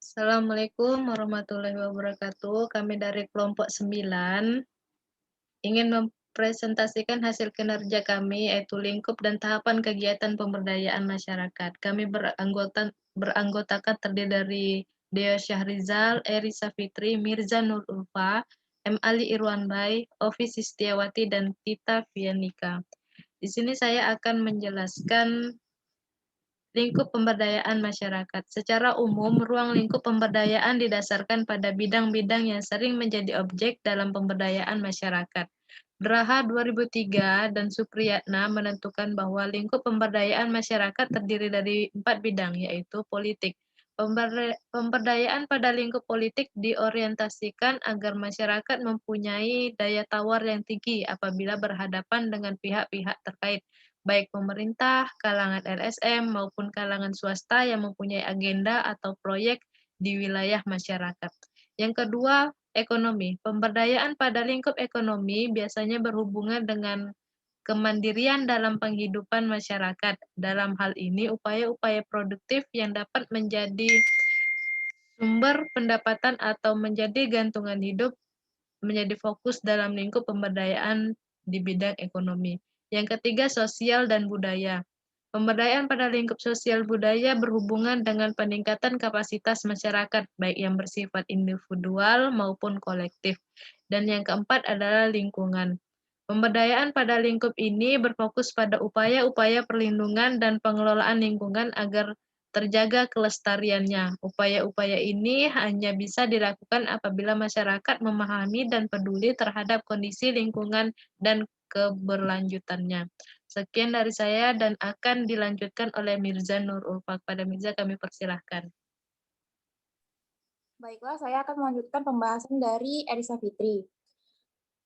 Assalamualaikum warahmatullahi wabarakatuh. Kami dari kelompok 9 ingin mempresentasikan hasil kinerja kami, yaitu lingkup dan tahapan kegiatan pemberdayaan masyarakat. Kami beranggotakan terdiri dari Deo Syahrizal, Eri Safitri, Mirza Nur Ulfa, M. Ali Irwanbay, Ovi Sistiawati, dan Tita Fianika. Di sini saya akan menjelaskan lingkup pemberdayaan masyarakat. Secara umum, ruang lingkup pemberdayaan didasarkan pada bidang-bidang yang sering menjadi objek dalam pemberdayaan masyarakat. Braha 2003 dan Supriyatna menentukan bahwa lingkup pemberdayaan masyarakat terdiri dari 4 bidang, yaitu politik. Pemberdayaan pada lingkup politik diorientasikan agar masyarakat mempunyai daya tawar yang tinggi apabila berhadapan dengan pihak-pihak terkait, baik pemerintah, kalangan LSM, maupun kalangan swasta yang mempunyai agenda atau proyek di wilayah masyarakat. Yang kedua, ekonomi. Pemberdayaan pada lingkup ekonomi biasanya berhubungan dengan kemandirian dalam penghidupan masyarakat. Dalam hal ini, upaya-upaya produktif yang dapat menjadi sumber pendapatan atau menjadi gantungan hidup menjadi fokus dalam lingkup pemberdayaan di bidang ekonomi. Yang ketiga, sosial dan budaya. Pemberdayaan pada lingkup sosial budaya berhubungan dengan peningkatan kapasitas masyarakat, baik yang bersifat individual maupun kolektif. Dan yang keempat adalah lingkungan. Pemberdayaan pada lingkup ini berfokus pada upaya-upaya perlindungan dan pengelolaan lingkungan agar terjaga kelestariannya. Upaya-upaya ini hanya bisa dilakukan apabila masyarakat memahami dan peduli terhadap kondisi lingkungan dan keberlanjutannya. Sekian dari saya dan akan dilanjutkan oleh Mirza Nur Ulfa. Pada Mirza kami persilahkan. Baiklah, saya akan melanjutkan pembahasan dari Elisa Fitri.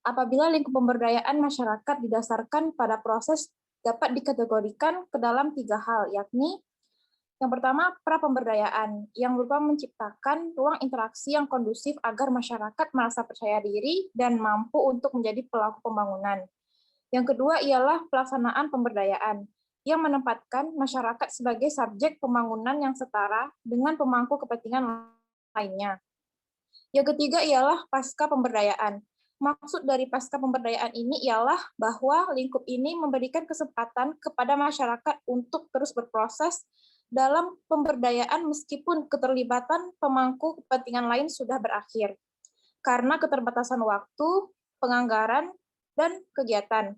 Apabila lingkup pemberdayaan masyarakat didasarkan pada proses dapat dikategorikan ke dalam 3 hal, yakni yang pertama, pra-pemberdayaan, yang berupa menciptakan ruang interaksi yang kondusif agar masyarakat merasa percaya diri dan mampu untuk menjadi pelaku pembangunan. Yang kedua ialah pelaksanaan pemberdayaan, yang menempatkan masyarakat sebagai subjek pembangunan yang setara dengan pemangku kepentingan lainnya. Yang ketiga ialah pasca pemberdayaan. Maksud dari pasca pemberdayaan ini ialah bahwa lingkup ini memberikan kesempatan kepada masyarakat untuk terus berproses dalam pemberdayaan meskipun keterlibatan pemangku kepentingan lain sudah berakhir. Karena keterbatasan waktu, penganggaran, dan kegiatan.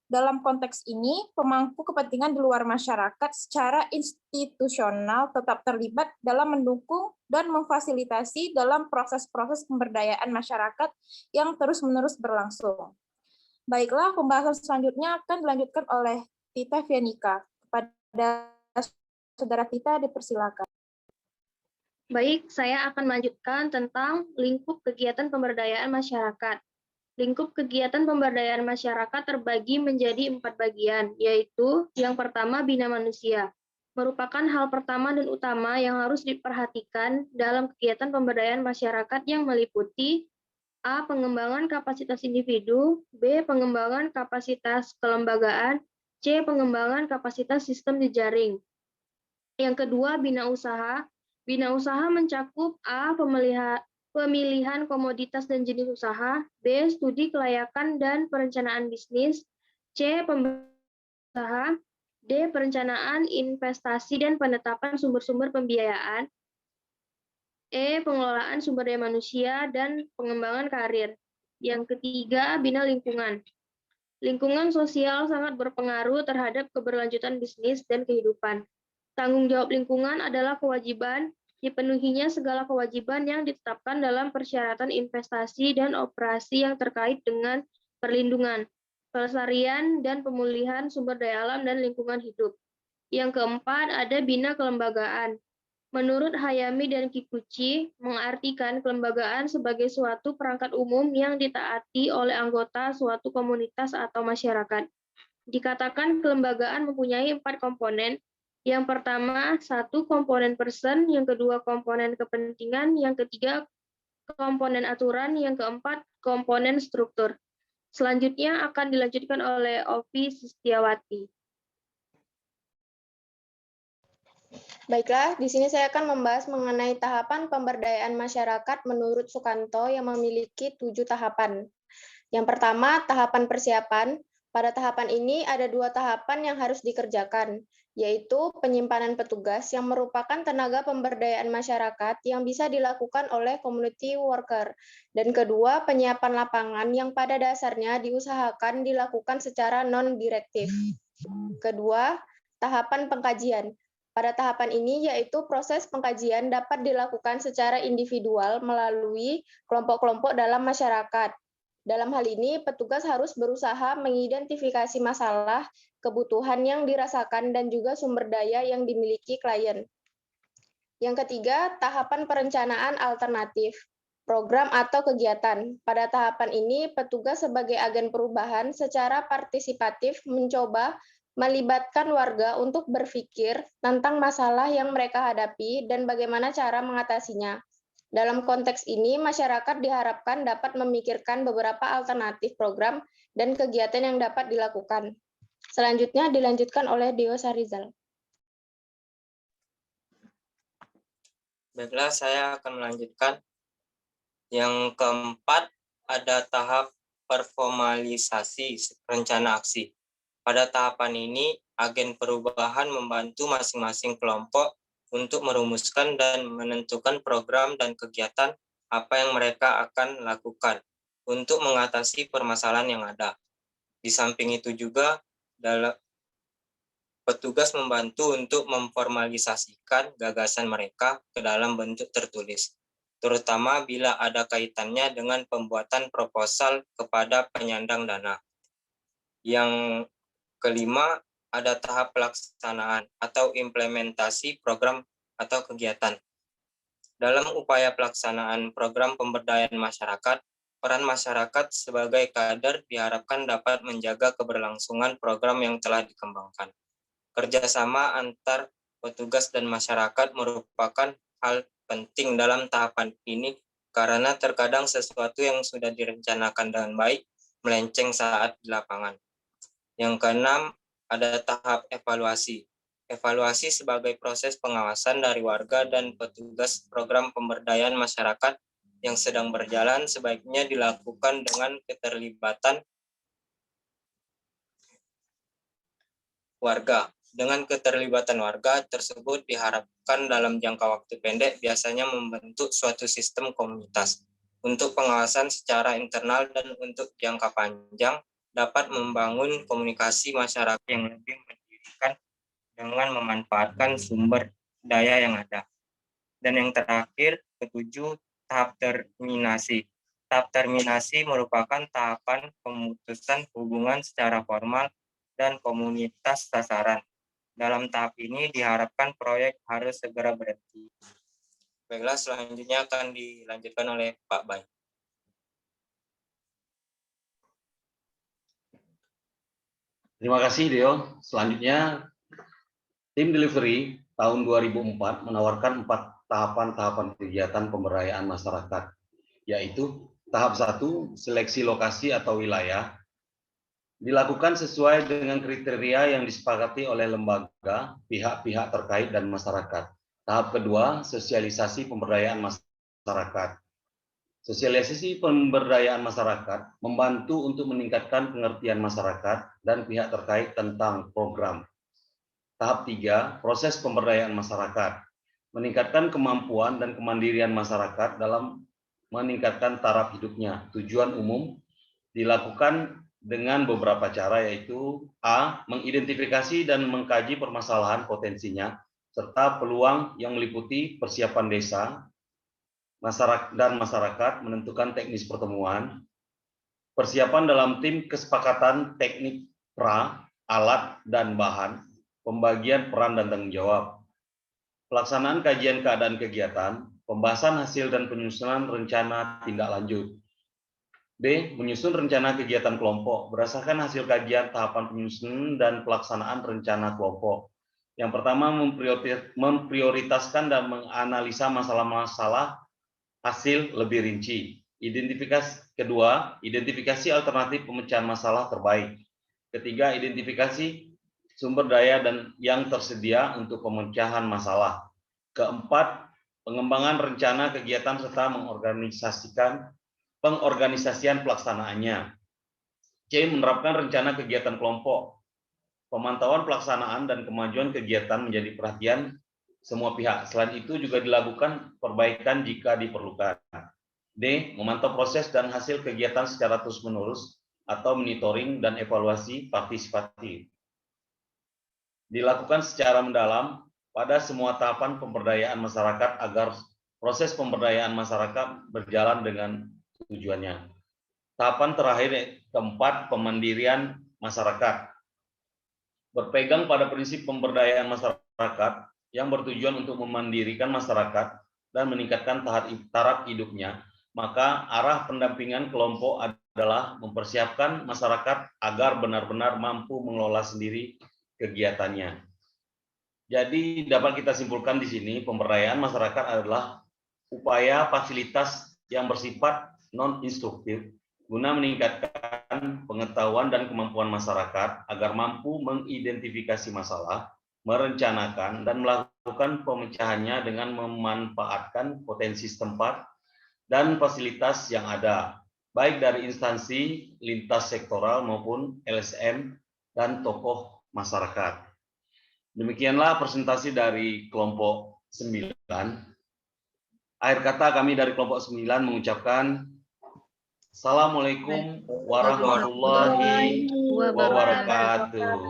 Dalam konteks ini, pemangku kepentingan di luar masyarakat secara institusional tetap terlibat dalam mendukung dan memfasilitasi dalam proses-proses pemberdayaan masyarakat yang terus-menerus berlangsung. Baiklah, pembahasan selanjutnya akan dilanjutkan oleh Tita Fianika. Kepada Saudara Tita, dipersilakan. Baik, saya akan melanjutkan tentang lingkup kegiatan pemberdayaan masyarakat. Lingkup kegiatan pemberdayaan masyarakat terbagi menjadi 4 bagian, yaitu yang pertama, bina manusia. Merupakan hal pertama dan utama yang harus diperhatikan dalam kegiatan pemberdayaan masyarakat yang meliputi A. Pengembangan kapasitas individu, B. Pengembangan kapasitas kelembagaan, C. Pengembangan kapasitas sistem jejaring. Yang kedua, bina usaha. Bina usaha mencakup A. Pemilihan komoditas dan jenis usaha, B. Studi kelayakan dan perencanaan bisnis, C. Pembangunan usaha, D. Perencanaan investasi dan penetapan sumber-sumber pembiayaan, E. Pengelolaan sumber daya manusia dan pengembangan karir. Yang ketiga, bina lingkungan. Lingkungan sosial sangat berpengaruh terhadap keberlanjutan bisnis dan kehidupan. Tanggung jawab lingkungan adalah kewajiban, dipenuhinya segala kewajiban yang ditetapkan dalam persyaratan investasi dan operasi yang terkait dengan perlindungan, pelestarian, dan pemulihan sumber daya alam dan lingkungan hidup. Yang keempat, ada bina kelembagaan. Menurut Hayami dan Kikuchi, mengartikan kelembagaan sebagai suatu perangkat umum yang ditaati oleh anggota suatu komunitas atau masyarakat. Dikatakan kelembagaan mempunyai 4 komponen. Yang pertama, 1 komponen person, yang kedua komponen kepentingan, yang ketiga komponen aturan, yang keempat komponen struktur. Selanjutnya akan dilanjutkan oleh Ovi Sistiawati. Baiklah, di sini saya akan membahas mengenai tahapan pemberdayaan masyarakat menurut Sukanto yang memiliki 7 tahapan. Yang pertama, tahapan persiapan. Pada tahapan ini ada 2 tahapan yang harus dikerjakan, yaitu penyimpanan petugas yang merupakan tenaga pemberdayaan masyarakat yang bisa dilakukan oleh community worker. Dan kedua, penyiapan lapangan yang pada dasarnya diusahakan dilakukan secara non-direktif. Kedua, tahapan pengkajian. Pada tahapan ini, yaitu proses pengkajian dapat dilakukan secara individual melalui kelompok-kelompok dalam masyarakat. Dalam hal ini, petugas harus berusaha mengidentifikasi masalah, kebutuhan yang dirasakan, dan juga sumber daya yang dimiliki klien. Yang ketiga, tahapan perencanaan alternatif, program atau kegiatan. Pada tahapan ini, petugas sebagai agen perubahan secara partisipatif mencoba melibatkan warga untuk berpikir tentang masalah yang mereka hadapi dan bagaimana cara mengatasinya. Dalam konteks ini, masyarakat diharapkan dapat memikirkan beberapa alternatif program dan kegiatan yang dapat dilakukan. Selanjutnya dilanjutkan oleh Dio Sarizal. Baiklah, saya akan melanjutkan. Yang keempat, ada tahap performalisasi rencana aksi. Pada tahapan ini, agen perubahan membantu masing-masing kelompok untuk merumuskan dan menentukan program dan kegiatan apa yang mereka akan lakukan untuk mengatasi permasalahan yang ada. Di samping itu juga, petugas membantu untuk memformalisasikan gagasan mereka ke dalam bentuk tertulis, terutama bila ada kaitannya dengan pembuatan proposal kepada penyandang dana. Yang kelima, ada tahap pelaksanaan atau implementasi program atau kegiatan. Dalam upaya pelaksanaan program pemberdayaan masyarakat, peran masyarakat sebagai kader diharapkan dapat menjaga keberlangsungan program yang telah dikembangkan. Kerjasama antar petugas dan masyarakat merupakan hal penting dalam tahapan ini karena terkadang sesuatu yang sudah direncanakan dengan baik melenceng saat di lapangan. Yang keenam, ada tahap evaluasi. Evaluasi sebagai proses pengawasan dari warga dan petugas program pemberdayaan masyarakat yang sedang berjalan sebaiknya dilakukan dengan keterlibatan warga. Dengan keterlibatan warga tersebut diharapkan dalam jangka waktu pendek biasanya membentuk suatu sistem komunitas. Untuk pengawasan secara internal dan untuk jangka panjang dapat membangun komunikasi masyarakat yang lebih mendirikan dengan memanfaatkan sumber daya yang ada. Dan yang terakhir, ketujuh, tahap terminasi. Tahap terminasi merupakan tahapan pemutusan hubungan secara formal dan komunitas sasaran. Dalam tahap ini diharapkan proyek harus segera berhenti. Baiklah, selanjutnya akan dilanjutkan oleh Pak Bay. Terima kasih, Deo. Selanjutnya, tim delivery tahun 2004 menawarkan 4 tahapan-tahapan kegiatan pemberdayaan masyarakat, yaitu tahap 1, seleksi lokasi atau wilayah, dilakukan sesuai dengan kriteria yang disepakati oleh lembaga, pihak-pihak terkait, dan masyarakat. Tahap kedua, sosialisasi pemberdayaan masyarakat. Sosialisasi pemberdayaan masyarakat membantu untuk meningkatkan pengertian masyarakat dan pihak terkait tentang program. Tahap 3, proses pemberdayaan masyarakat. Meningkatkan kemampuan dan kemandirian masyarakat dalam meningkatkan taraf hidupnya. Tujuan umum dilakukan dengan beberapa cara, yaitu A. Mengidentifikasi dan mengkaji permasalahan potensinya, serta peluang yang meliputi persiapan desa, masyarakat menentukan teknis pertemuan, persiapan dalam tim kesepakatan teknik pra, alat, dan bahan, pembagian peran dan tanggung jawab, pelaksanaan kajian keadaan kegiatan, pembahasan hasil dan penyusunan rencana tindak lanjut. B. Menyusun rencana kegiatan kelompok berdasarkan hasil kajian tahapan penyusunan dan pelaksanaan rencana kelompok. Yang pertama, memprioritaskan dan menganalisa masalah-masalah hasil lebih rinci. Kedua, identifikasi alternatif pemecahan masalah terbaik. Ketiga, identifikasi sumber daya dan yang tersedia untuk pemecahan masalah. Keempat, pengembangan rencana kegiatan serta pengorganisasian pelaksanaannya. C. Menerapkan rencana kegiatan kelompok. Pemantauan pelaksanaan dan kemajuan kegiatan menjadi perhatian semua pihak. Selain itu juga dilakukan perbaikan jika diperlukan. D. Memantau proses dan hasil kegiatan secara terus-menerus atau monitoring dan evaluasi partisipatif. Dilakukan secara mendalam pada semua tahapan pemberdayaan masyarakat agar proses pemberdayaan masyarakat berjalan dengan tujuannya. Tahapan terakhir keempat, pemandirian masyarakat. Berpegang pada prinsip pemberdayaan masyarakat yang bertujuan untuk memandirikan masyarakat dan meningkatkan taraf hidupnya, maka arah pendampingan kelompok adalah mempersiapkan masyarakat agar benar-benar mampu mengelola sendiri kegiatannya. Jadi dapat kita simpulkan di sini pemberdayaan masyarakat adalah upaya fasilitas yang bersifat non-instruktif guna meningkatkan pengetahuan dan kemampuan masyarakat agar mampu mengidentifikasi masalah, merencanakan dan melakukan pemecahannya dengan memanfaatkan potensi setempat dan fasilitas yang ada, baik dari instansi lintas sektoral maupun LSM dan tokoh masyarakat. Demikianlah presentasi dari kelompok 9. Akhir kata kami dari kelompok 9 mengucapkan Assalamualaikum warahmatullahi wabarakatuh.